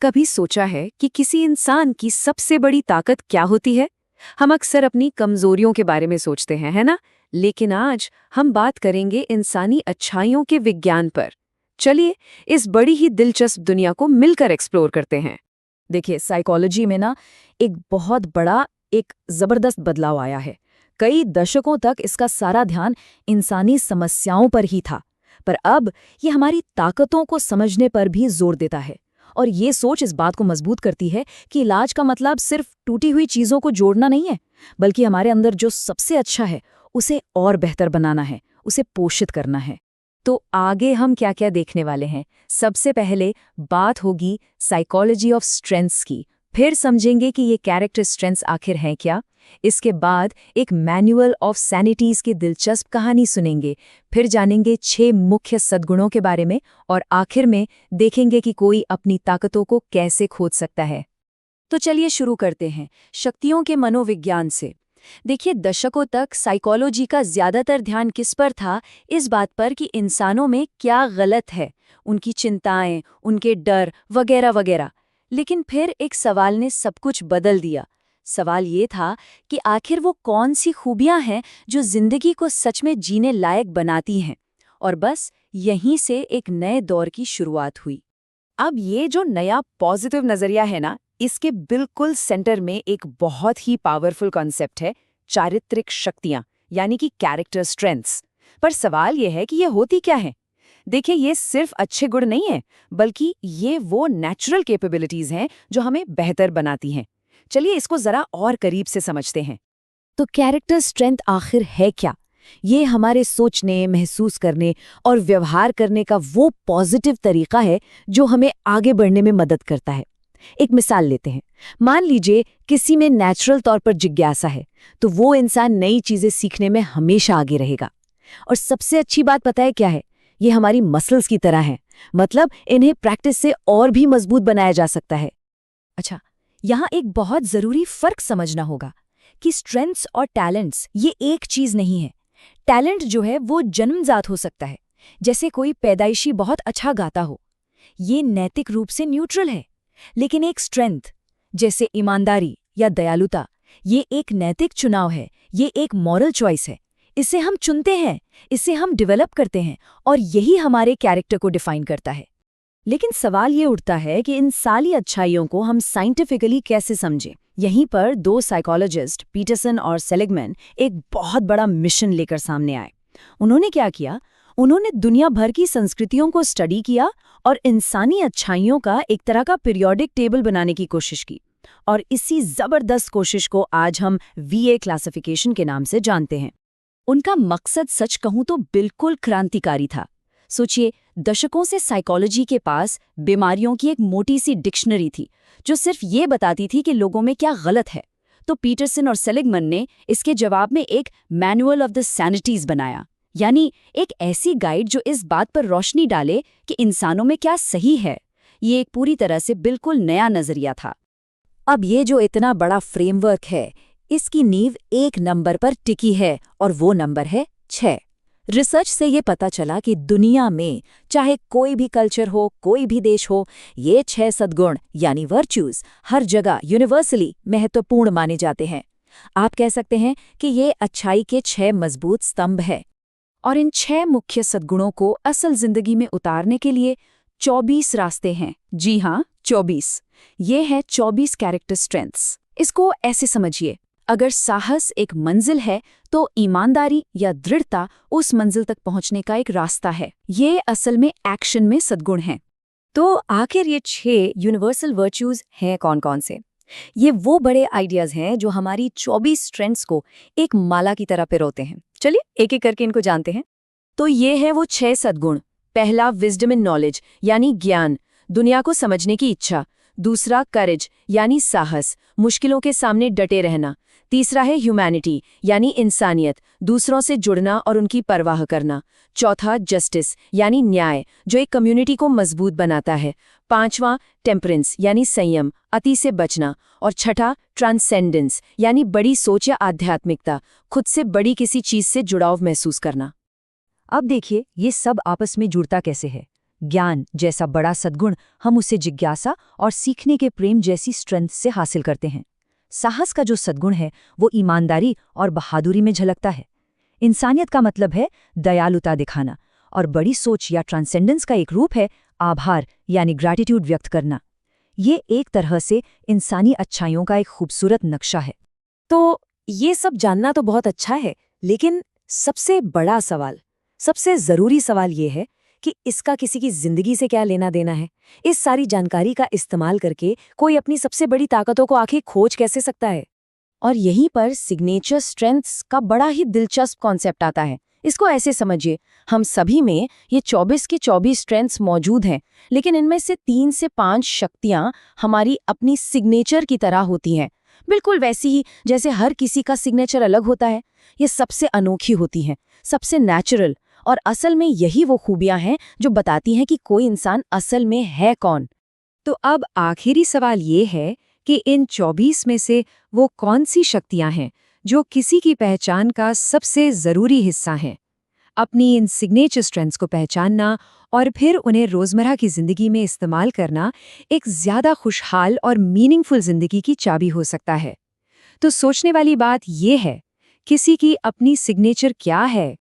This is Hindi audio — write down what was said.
कभी सोचा है कि किसी इंसान की सबसे बड़ी ताकत क्या होती है? हम अक्सर अपनी कमजोरियों के बारे में सोचते हैं, है ना? लेकिन आज हम बात करेंगे इंसानी अच्छाइयों के विज्ञान पर। चलिए इस बड़ी ही दिलचस्प दुनिया को मिलकर एक्सप्लोर करते हैं। देखिए, साइकोलॉजी में ना एक बहुत बड़ा एक ज़बरदस्त बदलाव आया है। कई दशकों तक इसका सारा ध्यान इंसानी समस्याओं पर ही था, पर अब ये हमारी ताकतों को समझने पर भी जोर देता है। और ये सोच इस बात को मजबूत करती है कि इलाज का मतलब सिर्फ टूटी हुई चीज़ों को जोड़ना नहीं है, बल्कि हमारे अंदर जो सबसे अच्छा है उसे और बेहतर बनाना है, उसे पोषित करना है। तो आगे हम क्या क्या देखने वाले हैं? सबसे पहले बात होगी साइकोलॉजी ऑफ स्ट्रेंथ्स की, फिर समझेंगे कि ये कैरेक्टर स्ट्रेंथ्स आखिर हैं क्या। इसके बाद एक मैनुअल ऑफ सैनिटीज की दिलचस्प कहानी सुनेंगे, फिर जानेंगे 6 मुख्य सद्गुणों के बारे में, और आखिर में देखेंगे कि कोई अपनी ताकतों को कैसे खोज सकता है। तो चलिए शुरू करते हैं शक्तियों के मनोविज्ञान से। देखिए, दशकों तक साइकोलॉजी का ज्यादातर ध्यान किस पर था? इस बात पर कि इंसानों में क्या गलत है, उनकी चिंताएं, उनके डर वगैरह वगैरह। लेकिन फिर एक सवाल ने सब कुछ बदल दिया। सवाल ये था कि आखिर वो कौन सी खूबियां हैं जो जिंदगी को सच में जीने लायक बनाती हैं। और बस यहीं से एक नए दौर की शुरुआत हुई। अब ये जो नया पॉजिटिव नजरिया है ना, इसके बिल्कुल सेंटर में एक बहुत ही पावरफुल कॉन्सेप्ट है, चारित्रिक शक्तियां, यानी कि कैरेक्टर स्ट्रेंथ्स। पर सवाल ये है कि ये होती क्या है? देखिए, ये सिर्फ अच्छे गुण नहीं है, बल्कि ये वो नेचुरल कैपेबिलिटीज हैं जो हमें बेहतर बनाती हैं। चलिए इसको जरा और करीब से समझते हैं। तो कैरेक्टर स्ट्रेंथ आखिर है क्या? ये हमारे सोचने, महसूस करने और व्यवहार करने का वो पॉजिटिव तरीका है जो हमें आगे बढ़ने में मदद करता है। एक मिसाल लेते हैं। मान लीजिए किसी में नेचुरल तौर पर जिज्ञासा है, तो वो इंसान नई चीजें सीखने में हमेशा आगे रहेगा। और सबसे अच्छी बात पता है क्या है? ये हमारी मसल्स की तरह है, मतलब इन्हें प्रैक्टिस से और भी मजबूत बनाया जा सकता है। अच्छा, यहाँ एक बहुत जरूरी फर्क समझना होगा कि स्ट्रेंथ्स और टैलेंट्स ये एक चीज नहीं है। टैलेंट जो है वो जन्मजात हो सकता है, जैसे कोई पैदाइशी बहुत अच्छा गाता हो, ये नैतिक रूप से न्यूट्रल है। लेकिन एक स्ट्रेंथ जैसे ईमानदारी या दयालुता, ये एक नैतिक चुनाव है, ये एक मॉरल चॉइस है। इसे हम चुनते हैं, इसे हम डेवलप करते हैं, और यही हमारे कैरेक्टर को डिफाइन करता है। लेकिन सवाल ये उठता है कि इन सारी अच्छाइयों को हम साइंटिफिकली कैसे समझें। यहीं पर 2 साइकोलॉजिस्ट, पीटरसन और सेलिगमैन, एक बहुत बड़ा मिशन लेकर सामने आए। उन्होंने क्या किया? उन्होंने दुनिया भर की संस्कृतियों को स्टडी किया और इंसानी अच्छाइयों का एक तरह का पीरियोडिक टेबल बनाने की कोशिश की। और इसी जबरदस्त कोशिश को आज हम VA क्लासिफिकेशन के नाम से जानते हैं। उनका मकसद सच कहूं तो बिल्कुल क्रांतिकारी था। सोचिए, दशकों से साइकोलॉजी के पास बीमारियों की एक मोटी सी डिक्शनरी थी जो सिर्फ ये बताती थी कि लोगों में क्या गलत है। तो पीटरसन और सेलिगमैन ने इसके जवाब में एक मैनुअल ऑफ द सैनिटीज बनाया, यानी एक ऐसी गाइड जो इस बात पर रोशनी डाले कि इंसानों में क्या सही है। ये एक पूरी तरह से बिल्कुल नया नजरिया था। अब ये जो इतना बड़ा फ्रेमवर्क है, इसकी नींव एक नंबर पर टिकी है, और वो नंबर है 6। रिसर्च से ये पता चला कि दुनिया में चाहे कोई भी कल्चर हो, कोई भी देश हो, ये 6 सद्गुण यानी वर्च्यूज हर जगह यूनिवर्सली महत्वपूर्ण माने जाते हैं। आप कह सकते हैं कि ये अच्छाई के 6 मजबूत स्तंभ है। और इन 6 मुख्य सद्गुणों को असल जिंदगी में उतारने के लिए 24 रास्ते हैं। जी हाँ, 24। ये है 24 कैरेक्टर स्ट्रेंथ्स। इसको ऐसे समझिए, अगर साहस एक मंजिल है तो ईमानदारी या दृढ़ता उस मंजिल तक पहुंचने का एक रास्ता है। ये असल में एक्शन में सद्गुण हैं। तो आखिर ये 6 यूनिवर्सल वर्च्यूज हैं कौन कौन से? ये वो बड़े आइडियाज हैं जो हमारी 24 स्ट्रेंथ्स को एक माला की तरह पिरोते हैं। चलिए एक एक करके इनको जानते हैं। तो ये है वो 6 सद्गुण। पहला, विजडम इन नॉलेज यानी ज्ञान, दुनिया को समझने की इच्छा। दूसरा, करेज यानी साहस, मुश्किलों के सामने डटे रहना। तीसरा है ह्यूमैनिटी यानी इंसानियत, दूसरों से जुड़ना और उनकी परवाह करना। चौथा, जस्टिस यानी न्याय, जो एक कम्युनिटी को मजबूत बनाता है। पांचवां, टेम्परेंस यानी संयम, अति से बचना। और छठा, ट्रांसेंडेंस यानी बड़ी सोच या आध्यात्मिकता, खुद से बड़ी किसी चीज से जुड़ाव महसूस करना। अब देखिए ये सब आपस में जुड़ता कैसे है। ज्ञान जैसा बड़ा सद्गुण हम उसे जिज्ञासा और सीखने के प्रेम जैसी स्ट्रेंथ से हासिल करते हैं। साहस का जो सद्गुण है वो ईमानदारी और बहादुरी में झलकता है। इंसानियत का मतलब है दयालुता दिखाना, और बड़ी सोच या ट्रांसेंडेंस का एक रूप है आभार यानी ग्रैटिट्यूड व्यक्त करना। ये एक तरह से इंसानी अच्छाइयों का एक खूबसूरत नक्शा है। तो ये सब जानना तो बहुत अच्छा है, लेकिन सबसे बड़ा सवाल, सबसे ज़रूरी सवाल ये है कि इसका किसी की ज़िंदगी से क्या लेना देना है। इस सारी जानकारी का इस्तेमाल करके कोई अपनी सबसे बड़ी ताकतों को आखिर खोज कैसे सकता है? और यहीं पर सिग्नेचर स्ट्रेंथ्स का बड़ा ही दिलचस्प कॉन्सेप्ट आता है। इसको ऐसे समझिए, हम सभी में ये 24 के 24 स्ट्रेंथ्स मौजूद हैं, लेकिन इनमें से 3 से 5 शक्तियाँ हमारी अपनी सिग्नेचर की तरह होती हैं। बिल्कुल वैसी ही जैसे हर किसी का सिग्नेचर अलग होता है। ये सबसे अनोखी होती हैं, सबसे नेचुरल, और असल में यही वो खूबियां हैं जो बताती हैं कि कोई इंसान असल में है कौन। तो अब आखिरी सवाल ये है कि इन 24 में से वो कौन सी शक्तियां हैं जो किसी की पहचान का सबसे ज़रूरी हिस्सा हैं? अपनी इन सिग्नेचर स्ट्रेंथ्स को पहचानना और फिर उन्हें रोज़मर्रा की ज़िंदगी में इस्तेमाल करना एक ज़्यादा खुशहाल और मीनिंगफुल ज़िंदगी की चाबी हो सकता है। तो सोचने वाली बात ये है, किसी की अपनी सिग्नेचर क्या है